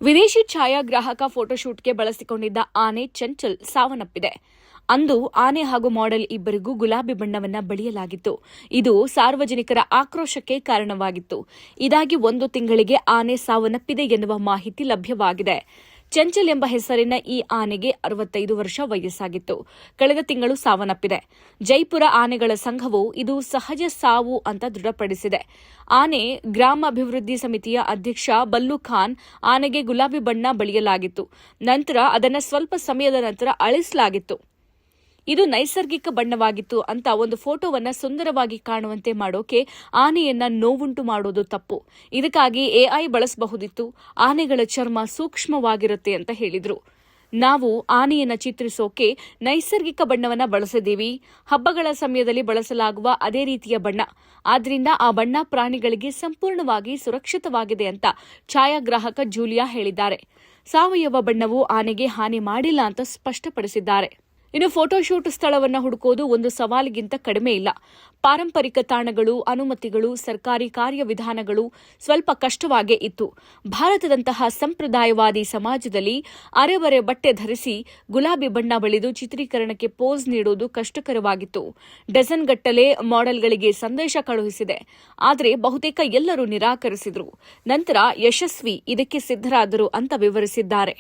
ವಿದೇಶಿ ಛಾಯಾಗ್ರಾಹಕ ಫೋಟೋಶೂಟ್ಗೆ ಬಳಸಿಕೊಂಡಿದ್ದ ಆನೆ ಚಂಚಲ್ ಸಾವನ್ನಪ್ಪಿದೆ. ಅಂದು ಆನೆ ಹಾಗೂ ಮಾಡೆಲ್ ಇಬ್ಬರಿಗೂ ಗುಲಾಬಿ ಬಣ್ಣವನ್ನ ಬಳಿಯಲಾಗಿತ್ತು. ಇದು ಸಾರ್ವಜನಿಕರ ಆಕ್ರೋಶಕ್ಕೆ ಕಾರಣವಾಗಿತ್ತು. ಇದಾಗಿ 1 ತಿಂಗಳಿಗೆ ಆನೆ ಸಾವನ್ನಪ್ಪಿದೆ ಎನ್ನುವ ಮಾಹಿತಿ ಲಭ್ಯವಾಗಿದೆ. ಚಂಚಲ್ ಎಂಬ ಹೆಸರಿನ ಈ ಆನೆಗೆ 65 ವರ್ಷ ವಯಸ್ಸಾಗಿತ್ತು. ಕಳೆದ ತಿಂಗಳು ಸಾವನ್ನಪ್ಪಿದೆ. ಜೈಪುರ ಆನೆಗಳ ಸಂಘವು ಇದು ಸಹಜ ಸಾವು ಅಂತ ದೃಢಪಡಿಸಿದೆ. ಆನೆ ಗ್ರಾಮಾಭಿವೃದ್ಧಿ ಸಮಿತಿಯ ಅಧ್ಯಕ್ಷ ಬಲ್ಲು ಖಾನ್ ಆನೆಗೆ ಗುಲಾಬಿ ಬಣ್ಣ ಬಳಿಯಲಾಗಿತ್ತು. ನಂತರ ಅದನ್ನು ಸ್ವಲ್ಪ ಸಮಯದ ನಂತರ ಅಳಿಸಲಾಗಿತ್ತು. ಇದು ನೈಸರ್ಗಿಕ ಬಣ್ಣವಾಗಿತ್ತು ಅಂತ ಒಂದು ಫೋಟೋವನ್ನ ಸುಂದರವಾಗಿ ಕಾಣುವಂತೆ ಮಾಡೋಕೆ ಆನೆಯನ್ನ ನೋವುಂಟು ಮಾಡೋದು ತಪ್ಪು. ಇದಕ್ಕಾಗಿ ಎಐ ಬಳಸಬಹುದಿತ್ತು. ಆನೆಗಳ ಚರ್ಮ ಸೂಕ್ಷ್ಮವಾಗಿರುತ್ತೆ ಅಂತ ಹೇಳಿದ್ರು. ನಾವು ಆನೆಯನ್ನ ಚಿತ್ರಿಸೋಕೆ ನೈಸರ್ಗಿಕ ಬಣ್ಣವನ್ನ ಬಳಸಿದ್ದೀವಿ. ಹಬ್ಬಗಳ ಸಮಯದಲ್ಲಿ ಬಳಸಲಾಗುವ ಅದೇ ರೀತಿಯ ಬಣ್ಣ. ಆದ್ರಿಂದ ಆ ಬಣ್ಣ ಪ್ರಾಣಿಗಳಿಗೆ ಸಂಪೂರ್ಣವಾಗಿ ಸುರಕ್ಷಿತವಾಗಿದೆ ಅಂತ ಛಾಯಾಗ್ರಾಹಕ ಜೂಲಿಯಾ ಹೇಳಿದ್ದಾರೆ. ಸಾವಯವ ಬಣ್ಣವು ಆನೆಗೆ ಹಾನಿ ಮಾಡಿಲ್ಲ ಅಂತ ಸ್ಪಷ್ಟಪಡಿಸಿದ್ದಾರೆ. ಇನ್ನು ಫೋಟೋಶೂಟ್ ಸ್ಥಳವನ್ನು ಹುಡುಕೋದು ಒಂದು ಸವಾಲಿಗಿಂತ ಕಡಿಮೆ ಇಲ್ಲ. ಪಾರಂಪರಿಕ ತಾಣಗಳು, ಅನುಮತಿಗಳು, ಸರ್ಕಾರಿ ಕಾರ್ಯವಿಧಾನಗಳು ಸ್ವಲ್ಪ ಕಷ್ಟವಾಗೇ ಇತ್ತು. ಭಾರತದಂತಹ ಸಂಪ್ರದಾಯವಾದಿ ಸಮಾಜದಲ್ಲಿ ಅರೆಬರೆ ಬಟ್ಟೆ ಧರಿಸಿ ಗುಲಾಬಿ ಬಣ್ಣ ಬಳಿದು ಚಿತ್ರೀಕರಣಕ್ಕೆ ಪೋಸ್ ನೀಡುವುದು ಕಷ್ಟಕರವಾಗಿತ್ತು. ಡಜನ್ಗಟ್ಟಲೆ ಮಾಡೆಲ್ಗಳಿಗೆ ಸಂದೇಶ ಕಳುಹಿಸಿದೆ. ಆದರೆ ಬಹುತೇಕ ಎಲ್ಲರೂ ನಿರಾಕರಿಸಿದರು. ನಂತರ ಯಶಸ್ವಿ ಇದಕ್ಕೆ ಸಿದ್ಧರಾದರು ಅಂತ ವಿವರಿಸಿದ್ದಾರೆ.